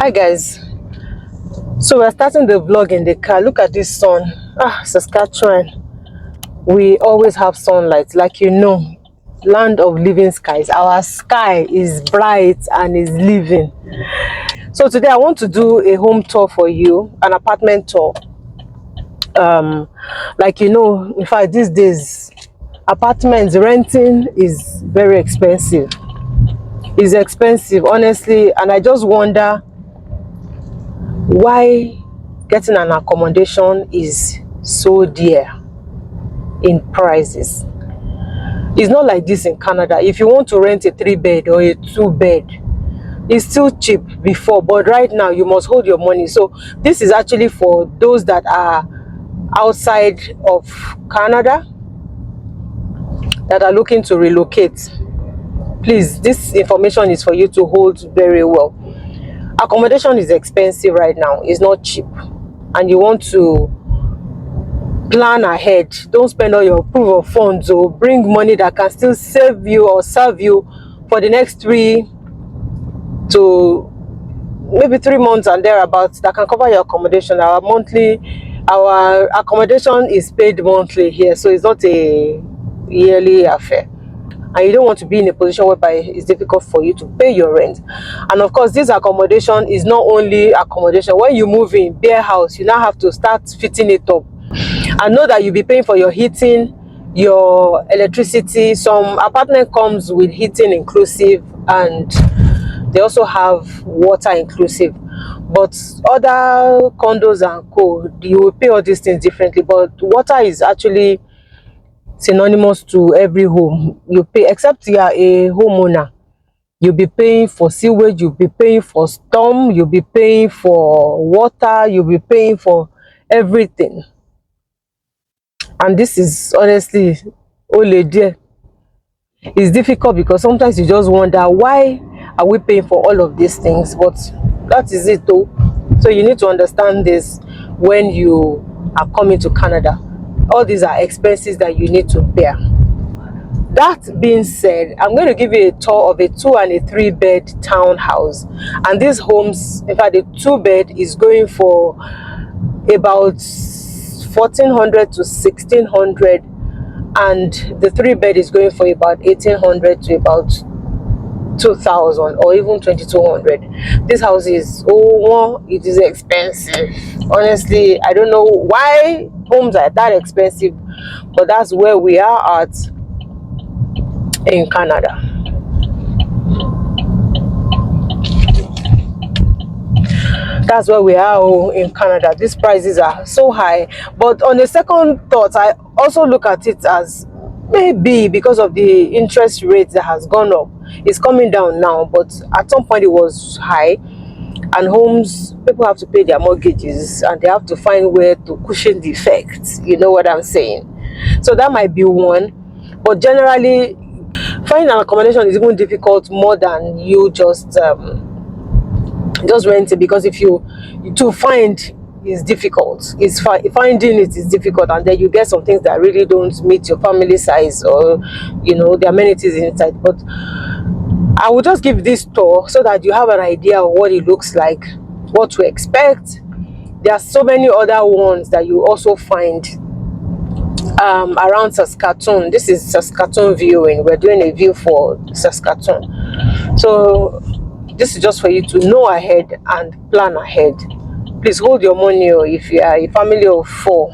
Hi guys, so we're starting the vlog in the car. Look at this sun. Saskatchewan, we always have sunlight, like land of living skies. Our sky is bright and is living. So today I want to do a home tour for you, an apartment tour. In fact, these days apartments renting is very expensive. It's expensive, honestly, and I just wonder why getting an accommodation is so dear in prices. It's not like this in Canada. If you want to rent a 3-bed or a 2-bed, it's still cheap before, but right now you must hold your money. So this is actually for those that are outside of Canada that are looking to relocate. Please, this information is for you to hold very well. Accommodation is expensive right now. It's not cheap, and you want to plan ahead. Don't spend all your proof of funds, or bring money that can still save you or serve you for the next 3 to maybe 3 months and thereabouts, that can cover your accommodation. Our accommodation is paid monthly here, so it's not a yearly affair, and you don't want to be in a position whereby it's difficult for you to pay your rent. And of course, this accommodation is not only accommodation. When you move in bare house, you now have to start fitting it up. I know that you'll be paying for your heating, your electricity. Some apartment comes with heating inclusive, and they also have water inclusive. But other condos and co, you will pay all these things differently. But water is actually synonymous to every home. You pay, except you are a homeowner. You'll be paying for sewage, you'll be paying for storm, you'll be paying for water, you'll be paying for everything. And this is honestly only dear. It's difficult because sometimes you just wonder, why are we paying for all of these things? But that is it though. So you need to understand this when you are coming to Canada. All these are expenses that you need to bear. That being said, I'm going to give you a tour of a 2 and a 3-bed townhouse. And these homes, in fact, the 2-bed is going for about 1,400 to 1,600, and the 3-bed is going for about 1,800 to about 2,000 or even 2,200. This house is it is expensive. Honestly, I don't know why homes are that expensive, but that's where we are at in Canada. That's where we are in Canada. These prices are so high. But on the second thought, I also look at it as maybe because of the interest rate that has gone up. It's coming down now, but at some point it was high. And homes, people have to pay their mortgages, and they have to find where to cushion the effect. You know what I'm saying? So that might be one. But generally, finding an accommodation is even difficult more than you just renting, because if you to find is difficult. Finding it is difficult, and then you get some things that really don't meet your family size, or the amenities inside. But I will just give this tour so that you have an idea of what it looks like, what to expect. There are so many other ones that you also find around Saskatoon. This is Saskatoon viewing. We're doing a view for Saskatoon, so this is just for you to know ahead and plan ahead. Please hold your money, or if you are a family of 4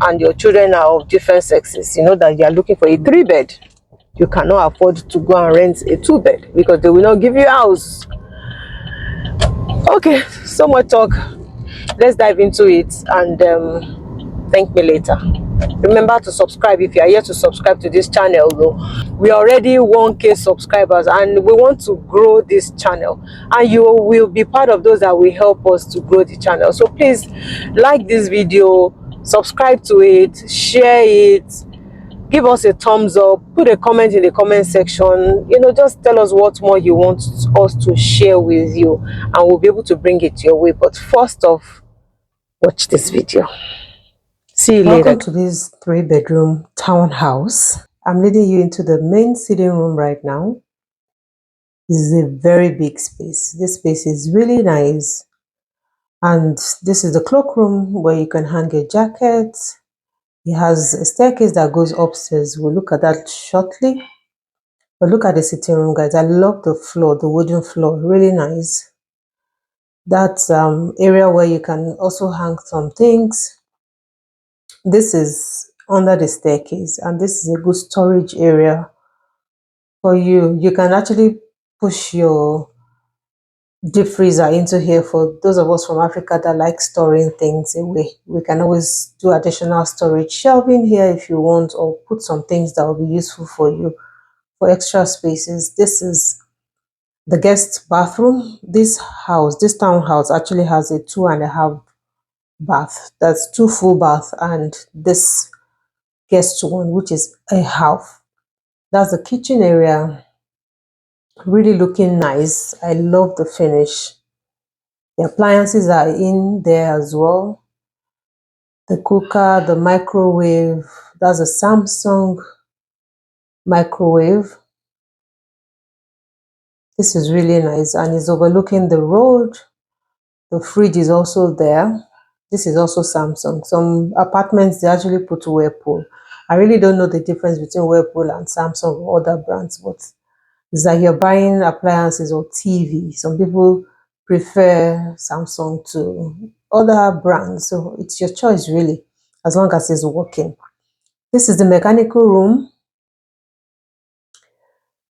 and your children are of different sexes, you know that you are looking for a 3-bed. You cannot afford to go and rent a 2-bed because they will not give you a house. Okay, so much talk. Let's dive into it, and thank me later. Remember to subscribe if you are yet to subscribe to this channel though. We are already 1K subscribers, and we want to grow this channel, and you will be part of those that will help us to grow the channel. So please like this video, subscribe to it, share it, give us a thumbs up, put a comment in the comment section. Just tell us what more you want us to share with you, and we'll be able to bring it your way. But first off, watch this video. See you later. Welcome to this 3-bedroom townhouse. I'm leading you into the main sitting room right now. This is a very big space. This space is really nice. And this is the cloakroom where you can hang your jacket. It has a staircase that goes upstairs. We'll look at that shortly. But look at the sitting room, guys. I love the floor, the wooden floor, really nice. That's area where you can also hang some things. This is under the staircase, and this is a good storage area for you. You can actually push your deep freezer into here. For those of us from Africa that like storing things away, we can always do additional storage shelving here if you want, or put some things that will be useful for you for extra spaces. This is the guest bathroom. This house, this townhouse, actually has a 2.5 bath. That's 2 full bath, and this guest one, which is a half. That's the kitchen area. Really looking nice. I love the finish. The appliances are in there as well. The cooker, the microwave. That's a Samsung microwave. This is really nice, and it's overlooking the road. The fridge is also there. This is also Samsung. Some apartments, they actually put Whirlpool. I really don't know the difference between Whirlpool and Samsung or other brands, but it's like you're buying appliances or TV. Some people prefer Samsung to other brands. So it's your choice, really, as long as it's working. This is the mechanical room.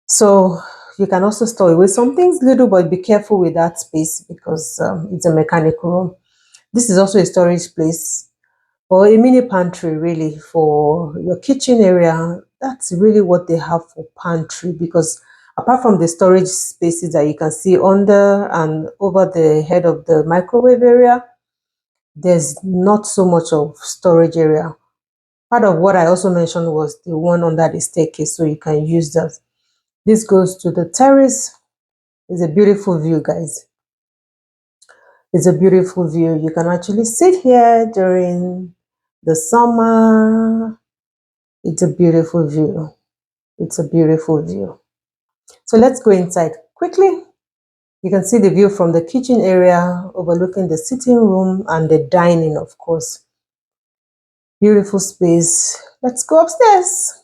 So you can also store away some things little, but be careful with that space because it's a mechanical room. This is also a storage place or a mini pantry, really, for your kitchen area. That's really what they have for pantry, because apart from the storage spaces that you can see under and over the head of the microwave area, there's not so much of storage area. Part of what I also mentioned was the one under the staircase, so you can use that. This goes to the terrace. It's a beautiful view, guys. It's a beautiful view. You can actually sit here during the summer. It's a beautiful view. It's a beautiful view. So let's go inside quickly. You can see the view from the kitchen area overlooking the sitting room and the dining, of course. Beautiful space. Let's go upstairs.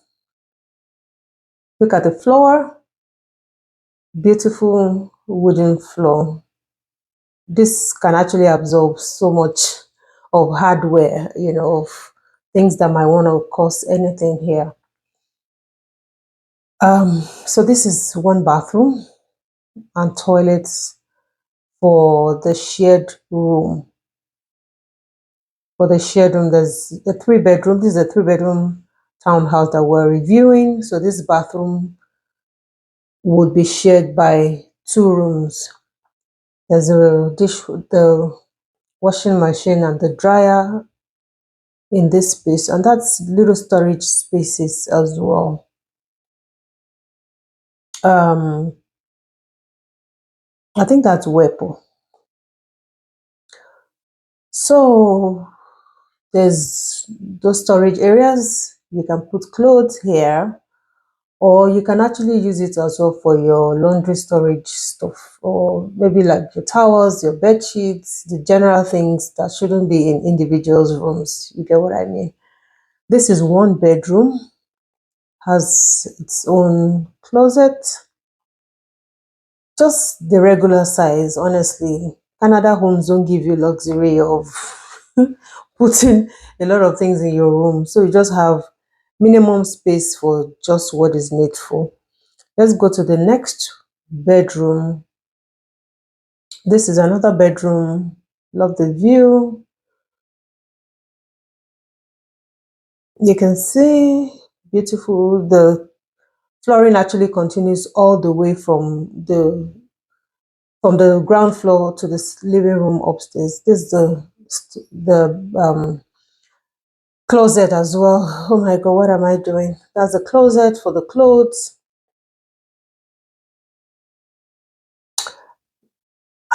Look at the floor. Beautiful wooden floor. This can actually absorb so much of hardware, of things that might want to cause anything here. So this is one bathroom and toilets for the shared room. For the shared room, there's a 3-bedroom. This is a 3-bedroom townhouse that we're reviewing. So this bathroom would be shared by 2 rooms. There's the washing machine and the dryer in this space, and that's little storage spaces as well. I think that's Whirlpool. So there's those storage areas. You can put clothes here, or you can actually use it as well for your laundry storage stuff, or maybe like your towels, your bed sheets, the general things that shouldn't be in individuals' rooms. You get what I mean? This is 1 bedroom, has its own closet, just the regular size. Honestly, Canada homes don't give you luxury of putting a lot of things in your room, so you just have minimum space for just what is needful. Let's go to the next bedroom. This is another bedroom. Love the view. You can see beautiful. The flooring actually continues all the way from the ground floor to this living room upstairs. This is the closet as well. Oh my god, what am I doing? That's the closet for the clothes.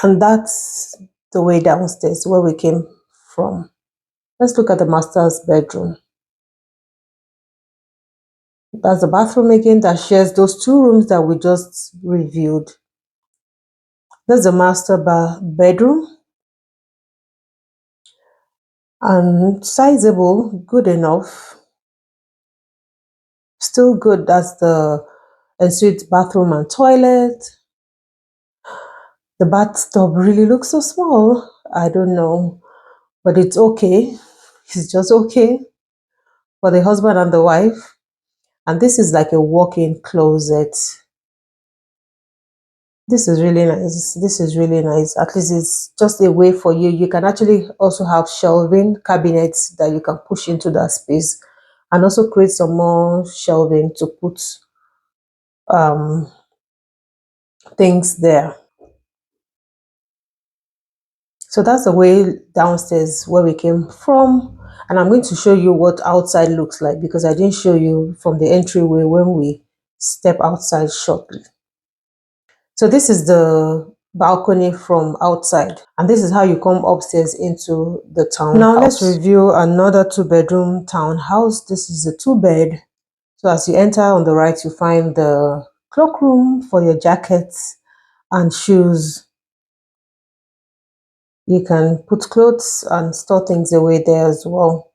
And that's the way downstairs where we came from. Let's look at the master's bedroom. That's the bathroom again that shares those 2 rooms that we just reviewed. That's the master bedroom, and sizable, good enough, still good. That's the ensuite bathroom and toilet. The bathtub really looks so small. I don't know, but it's okay. It's just okay for the husband and the wife. And this is like a walk-in closet. This is really nice. This is really nice. At least it's just a way for you. You can actually also have shelving cabinets that you can push into that space, and also create some more shelving to put um, things there. So that's the way downstairs where we came from. And I'm going to show you what outside looks like, because I didn't show you from the entryway when we step outside shortly. So this is the balcony from outside, and this is how you come upstairs into the townhouse. Now let's review another 2-bedroom townhouse. This is a 2-bed. So as you enter on the right, you find the cloakroom for your jackets and shoes. You can put clothes and store things away there as well.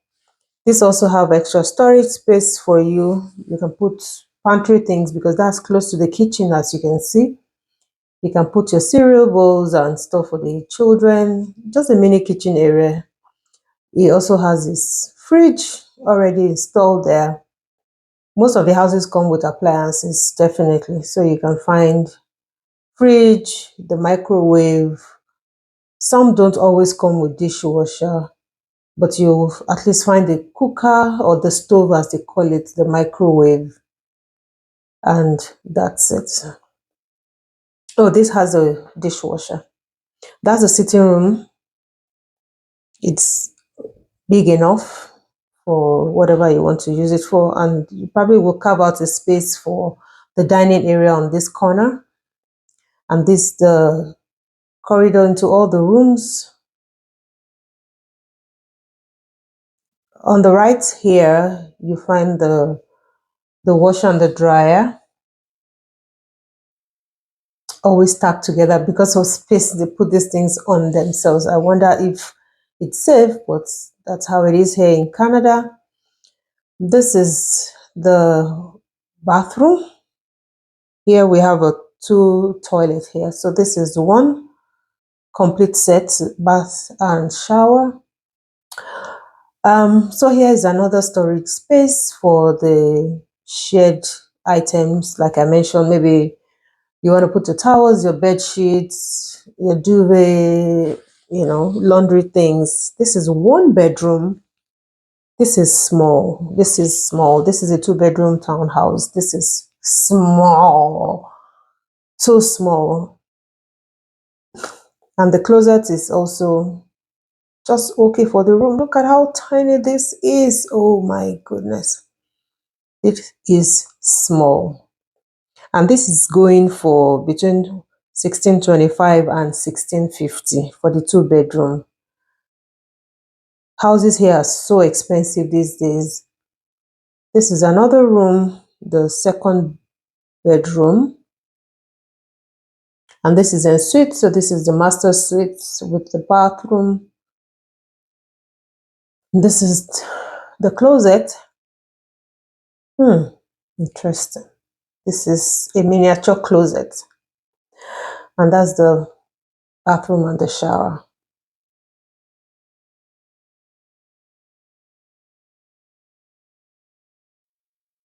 This also have extra storage space for you. You can put pantry things because that's close to the kitchen, as you can see. You can put your cereal bowls and stuff for the children. Just a mini kitchen area. It also has this fridge already installed there. Most of the houses come with appliances, definitely. So you can find fridge, the microwave. Some don't always come with dishwasher, but you'll at least find the cooker or the stove, as they call it, the microwave. And that's it. Oh, this has a dishwasher. That's the sitting room. It's big enough for whatever you want to use it for, and you probably will carve out a space for the dining area on this corner. And this the corridor into all the rooms. On the right here, you find the washer and the dryer, always stacked together because of space. They put these things on themselves. I wonder if it's safe, but that's how it is here in Canada. This is the bathroom. Here we have a 2 toilet here. So this is one complete set, bath and shower. So here is another storage space for the shared items. Like I mentioned, maybe you want to put your towels, your bed sheets, your duvet, laundry things. This is 1 bedroom. This is small. This is small. This is a 2-bedroom townhouse. This is small. So small. And the closet is also just okay for the room. Look at how tiny this is. Oh my goodness. It is small. And this is going for between 1625 and 1650 for the 2-bedroom. Houses here are so expensive these days. This is another room, the 2nd bedroom. And this is a suite. So this is the master suite with the bathroom. This is the closet. Interesting. This is a miniature closet. And that's the bathroom and the shower.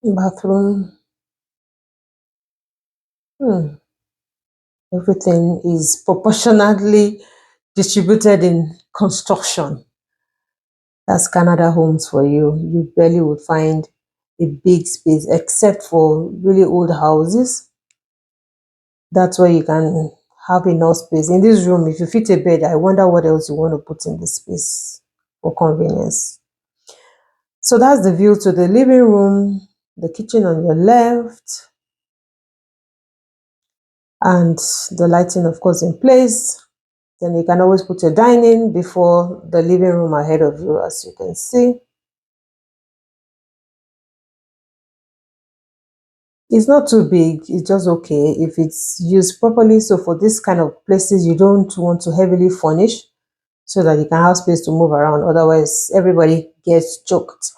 Bathroom. Everything is proportionately distributed in construction. That's Canada homes for you. You barely would find a big space except for really old houses. That's where you can have enough space. In this room, if you fit a bed, I wonder what else you want to put in this space for convenience. So that's the view to the living room, the kitchen on your left, and the lighting, of course, in place. Then you can always put your dining before the living room ahead of you, as you can see. It's not too big, it's just okay if it's used properly. So for this kind of places, you don't want to heavily furnish so that you can have space to move around. Otherwise, everybody gets choked.